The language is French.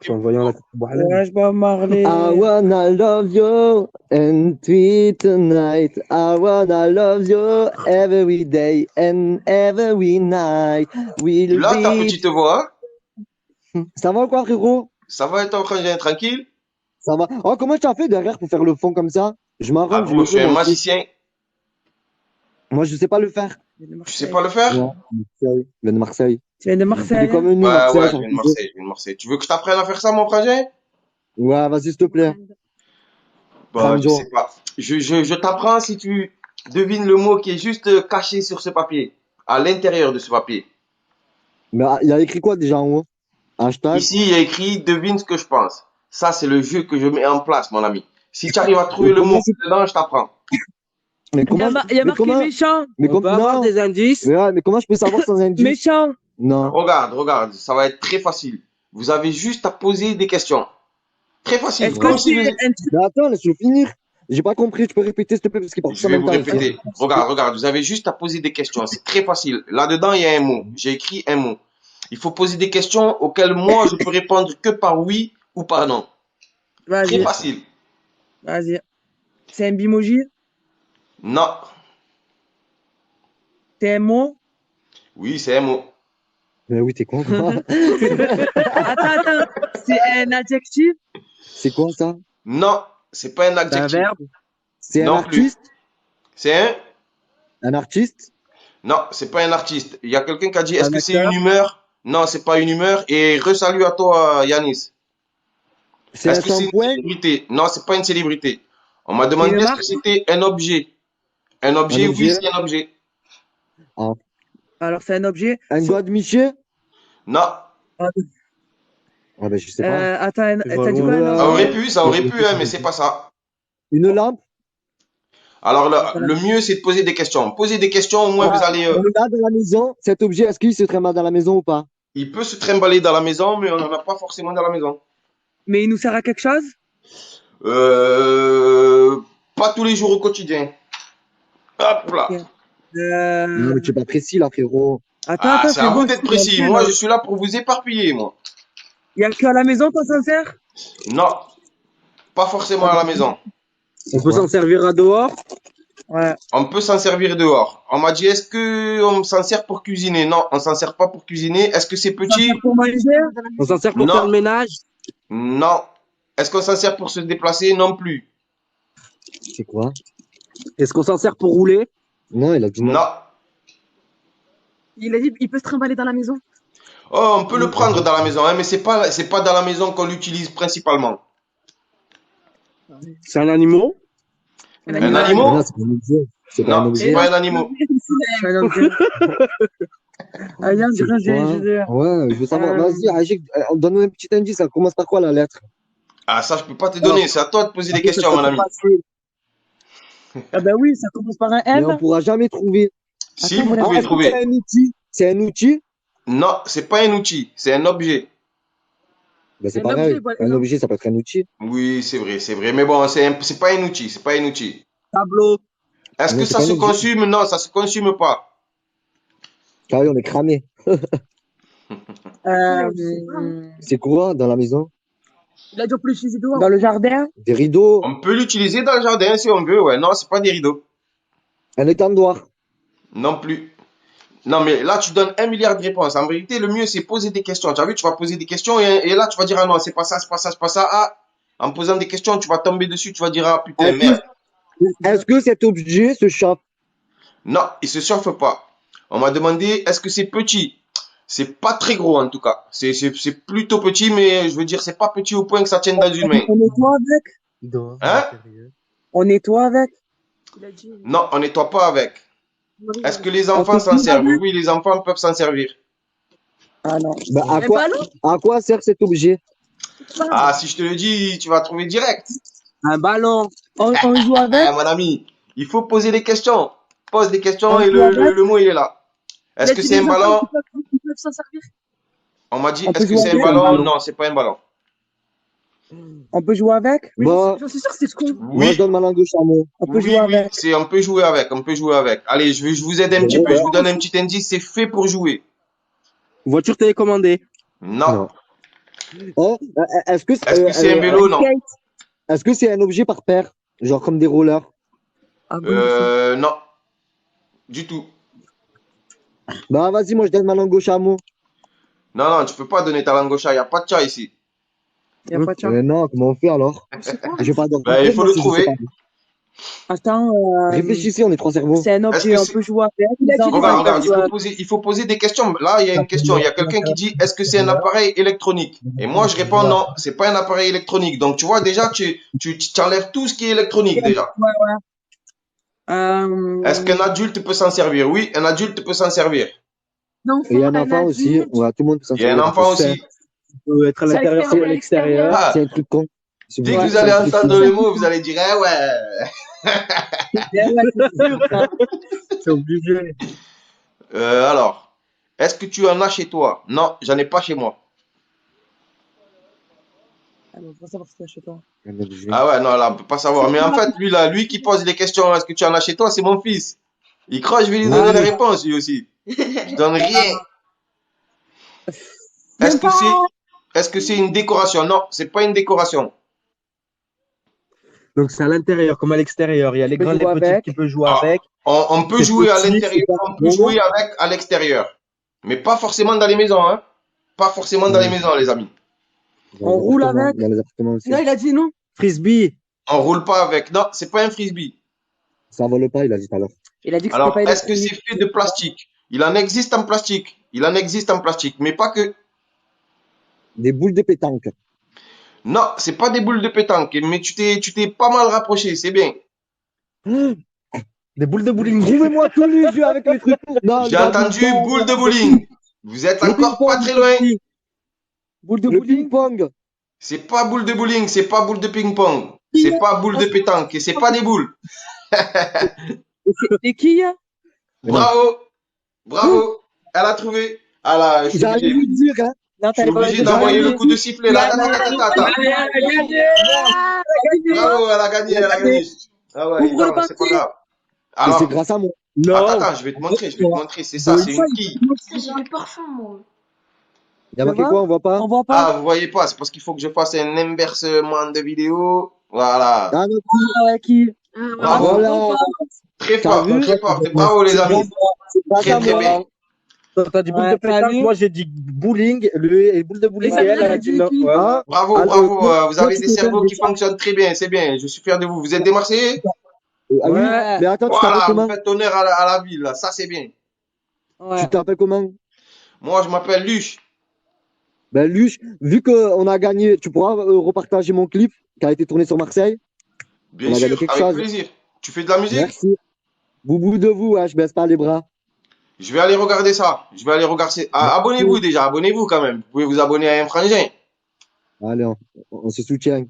En voyant la tête de Bob Marley. Ouais, Bob Marley. I wanna love you and tweet tonight. I wanna love you every day and every night. Tu We'll l'as ta be. petite voix, hein? Ça va quoi, frérot? Ça va être en frangin tranquille? Ça va. Oh, comment tu as fait derrière pour faire le fond comme ça? Je Ah m'arrange, je gros, le je suis fais un moi aussi. magicien. Moi, je sais pas le faire. Tu sais pas le faire? Non, Marseille. Je viens de Marseille. Tu viens de Il Marseille, est comme hein? nous, Ouais, Marseille, ouais, je ça viens de me Marseille, je viens de Marseille. Tu veux que je t'apprenne à faire ça, mon frangin? Ouais, vas-y, s'il te plaît. Bon, je Franjo. sais pas. Je t'apprends si tu devines le mot qui est juste caché sur ce papier, à l'intérieur de ce papier. Mais il y a écrit quoi déjà en haut? Hashtag. Ici, il y a écrit devine ce que je pense. Ça, c'est le jeu que je mets en place, mon ami. Si tu arrives à Mais trouver le comment mot dedans, je t'apprends. Mais Il y a, comment il y a mais marqué comment méchant. mais On comme peut avoir non des indices? mais, ouais, mais comment je peux savoir sans indice? Méchant. Non. Regarde, regarde, ça va être très facile. Vous avez juste à poser des questions. Très facile, Est-ce que comme si c'est vous... un truc? Mais attends, laisse-le finir. J'ai pas compris, tu peux répéter s'il te plaît parce qu'il parle Je en vais même vous temps ici. répéter. Regarde, regarde, vous avez juste à poser des questions. C'est très facile. Là-dedans, il y a un mot. J'ai écrit un mot. Il faut poser des questions auxquelles moi, je peux répondre que par oui ou par non. Très Vas-y, facile. vas-y. C'est un bimoji? Non. C'est un mot? Oui, c'est un mot. Mais oui, t'es con, quoi. Attends. C'est un adjectif? C'est quoi ça? Non, c'est pas un C'est un adjectif. verbe? C'est un Non plus. artiste? C'est un? Un artiste? Non, c'est pas un artiste. Il y a quelqu'un qui a dit, est-ce Un que c'est une acteur? humeur? Non, c'est pas une humeur. Et resalut à toi, Yanis. C'est Est-ce un que c'est une shampoing? célébrité? Non, c'est pas une célébrité. On m'a C'est demandé, une est-ce que marque? c'était un objet? Un Un objet, oui, objet? c'est un objet. Ah. Alors, c'est un objet. Un doigt de Michel? Non. Ah, Ah ben je sais pas. attends, Tu vois t'as dit quoi, loin. un objet? Ça aurait pu, hein, mais c'est pas ça. Une lampe? Alors, C'est pas la le mieux, c'est de poser des questions. Posez des questions, au moins, vous Ah, allez, on l'a dans la maison. Cet objet, est-ce qu'il se trimballe dans la maison ou pas? il peut se trimballer dans la maison, mais on n'en a pas forcément dans la maison. Mais il nous sert à quelque chose? Euh, pas tous les jours au quotidien. Hop là. Ok. Non, mais tu es pas précis là, frérot. Ah, c'est à vous frérot, d'être c'est précis. un Moi, là. je suis là pour vous éparpiller, moi. Il y a que à la maison qu'on s'en sert? Non, pas forcément à la maison. On peut s'en servir à dehors? Ouais. On peut s'en servir dehors. On m'a dit, est-ce que on s'en sert pour cuisiner? Non, on s'en sert pas pour cuisiner. Est-ce que c'est On s'en sert petit? pour manger? On s'en sert pour faire Non, le ménage? non. Est-ce qu'on s'en sert pour se déplacer? Non plus. C'est quoi? Est-ce qu'on s'en sert pour rouler? Non, il a dit non. Non. Il a dit, il peut se trimballer dans la maison. Oh, on peut le prendre dans la maison, hein, mais c'est pas dans la maison qu'on l'utilise principalement. C'est un animal? Un Un animal. Mais non, animal? c'est pas un objet. C'est pas un Non, c'est objet. pas un animal. Un objet. Ah, viens, C'est quoi? Ouais, je veux savoir. Vas-y, Agik, donne-nous un petit indice. Ça commence par quoi la lettre? Ah, ça, je peux pas te donner. C'est à toi de poser des questions, mon ami. Ah ben oui, ça commence par un Mais on M. pourra jamais trouver. Si Attends, vous voilà. pouvez Est-ce que c'est trouver. un outil? C'est un outil? Non, c'est pas un outil, c'est un objet. Ben, c'est Un pareil. objet, voilà. Un objet, ça peut être un outil. Oui, c'est vrai. Mais bon, c'est pas un outil, c'est pas un outil. Tableau. Est-ce Non, que c'est ça pas un se objet. consume? Non, ça se consume pas. Ah oui, on est cramé. C'est quoi dans la maison? Il a dit, on peut l'utiliser dehors. Dans le jardin? Des rideaux? On peut l'utiliser dans le jardin si on veut, ouais. Non, c'est pas des rideaux. Un étendoir? Non plus. Non, mais là, tu donnes un milliard de réponses. En vérité, le mieux, c'est poser des questions. Tu as vu, tu vas poser des questions et là, tu vas dire, ah non, c'est pas ça, c'est pas ça, c'est pas ça. Ah, en posant des questions, tu vas tomber dessus, tu vas dire, ah putain, Est-ce merde. est-ce que cet objet se chauffe? Non, il se chauffe pas. On m'a demandé, est-ce que c'est petit? C'est pas très gros, en tout cas. C'est plutôt petit, mais je veux dire, c'est pas petit au point que ça tienne dans une main. On nettoie avec? Il dort à Hein? l'intérieur. On nettoie avec? Il a dit, Non, on nettoie pas avec. Marie, Est-ce que il a dit. les On enfants peut s'en plus servent? avec? Oui, les enfants peuvent s'en servir. Ah non. Ben, Un ballon? à quoi sert cet objet? Ah, si je te le dis, tu vas trouver direct. Un ballon. On joue avec? Eh, mon ami, il faut poser des questions. Pose des questions On et joue avec? le mot, il est là. Il Est-ce a que dit, c'est un les enfants, ballon? ils peuvent s'en servir. On m'a dit, On peut est-ce que jouer c'est un avec? ballon? ballon. Non, c'est pas un ballon. On peut jouer avec? Mais Bon, j'en suis sûr que c'est con. moi je Oui, donne ma langue au chameau. On peut oui, jouer oui, avec? on peut jouer avec, on peut jouer avec. Allez, je vous aide un petit peu, je vous donne un petit indice, c'est fait pour jouer. Voiture télécommandée. Non. Non. Hein? Est-ce que Est-ce que c'est un vélo? Non. skate. est-ce que c'est un objet par paire? Genre comme des rollers? Ah bon, Non, du tout. Bah vas-y, moi je donne ma langue au chameau. Non, non, tu peux pas donner ta langue au chat. Il n'y a pas de chat ici. y a pas de chat. Non, comment on fait alors? C'est quoi? Je vais pas dormir. Ben, il faut moi, le si je sais trouver. pas. Attends, Réfléchissez, on est trois cerveaux. c'est un Est-ce objet que un c'est... peu jouable. Il a dit Des les Regarde, enfants, regarde, quoi. il faut poser des questions. Là, il y a une question. Il y a quelqu'un qui dit, est-ce que c'est un appareil électronique? Et moi, je réponds non, c'est pas un appareil électronique. Donc, tu vois, déjà, tu enlèves tout ce qui est électronique, déjà. Ouais, ouais. Est-ce qu'un adulte peut s'en servir? Oui, un adulte peut s'en servir. Et il y a un un enfant aussi. adulte. Ouais, tout le monde peut s'en Il y a un servir. enfant C'est- aussi. Ça peut être à Ça l'intérieur extérieur, comme à l'extérieur. Ah, C'est un truc con. C'est dès bon. que vous C'est allez un truc entendre con. le mot, vous allez dire, eh ouais. Ouais, c'est sûr, ça. C'est obligé. Alors, est-ce que tu en as chez toi? Non, j'en ai pas chez moi. Ah, mais faut savoir ce qu'il y a chez toi. Un objet. Ah ouais, non, là, on peut pas savoir. Mais en fait, lui, là, lui qui pose les questions, est-ce que tu en as chez toi? C'est mon fils. Il croit que je vais lui donner Ah. les réponses, lui aussi. Je donne rien. Même pas. Est-ce que c'est une décoration? Non, c'est pas une décoration. Donc c'est à l'intérieur comme à l'extérieur. Il y a les peux grands et les jouer petits avec. qui peuvent jouer Ah, avec. on peut C'est jouer à petit, l'intérieur, c'est pas on peut gros. jouer avec à l'extérieur. Mais pas forcément dans les maisons, hein. Pas forcément dans les maisons, les amis. Dans On les roule appartements- avec. Dans les appartements aussi. Non, il a dit non. Frisbee. On roule pas avec. Non, c'est pas un frisbee. Ça vole pas, il a dit tout à l'heure. Il a dit que c'était Alors, pas est-ce que électronique. c'est fait de plastique? Il en existe en plastique. Il en existe en plastique, mais pas que. Des boules de pétanque. Non, c'est pas des boules de pétanque, mais tu t'es pas mal rapproché, c'est bien. Des boules de bowling. Trouvez-moi tous les jeux avec les trucs. Non, J'ai le entendu badminton, boule de bowling. Vous êtes Le encore pas ping-pong très loin. aussi. Boule de Le bowling. ping-pong. C'est pas boule de bowling, c'est pas boule de ping-pong, c'est pas boule de pétanque, et c'est pas des boules. C'est qui? Mais non. Bravo, bravo. Elle a trouvé. Ah là, je suis J'allais obligé. vous dire, hein. Non, Je suis t'allais pas obligé dire. d'envoyer le coup de sifflet là. Attends, attends, attends, attends. Bravo, elle a gagné, elle a gagné. Ah ouais, Ouvre le non, c'est pas papier. grave. Et c'est Alors, grâce à moi. Non. attends, je vais te montrer, je vais te montrer. C'est ça, c'est une quille. J'ai du parfum, moi. Il y a marqué Ça va quoi, on voit pas? On voit pas. Ah, vous voyez pas, c'est parce qu'il faut que je fasse un inversement de vidéo. Voilà. Ah, non, Ah ouais, qui? Bravo. voilà. Très T'as fort, vu? très fort. Bravo les amis. C'est grâce Très à très moi. bien. Toi, t'as dit boule Ouais, de pétanque. t'as vu? Moi, j'ai dit bowling. Et boule de bowling. Et Et ça, elle a elle a dit dit non. qui? Ouais. Ah, Bravo, alors, bravo. toi, Vous avez tu des te cerveaux rappelles qui de ça? fonctionnent très bien, c'est bien. Je suis fier de vous. Vous êtes des Marseillais? Ah oui, Ouais. mais attends, tu t'appelles Voilà, vous comment? faites honneur à la ville, là. Ça, c'est bien. Ouais. Tu t'appelles comment? Moi, je m'appelle Luche. Ben, Luche, vu qu'on a gagné, tu pourras repartager mon clip qui a été tourné sur Marseille? Bien On a gagné sûr, quelque avec chose. plaisir. Tu fais de la musique? Merci. Boubou de vous, hein, je baisse pas les bras. Je vais aller regarder ça. Je vais aller regarder. Ah, abonnez-vous déjà, abonnez-vous quand même. Vous pouvez vous abonner à un frangin. Allez, on se soutient.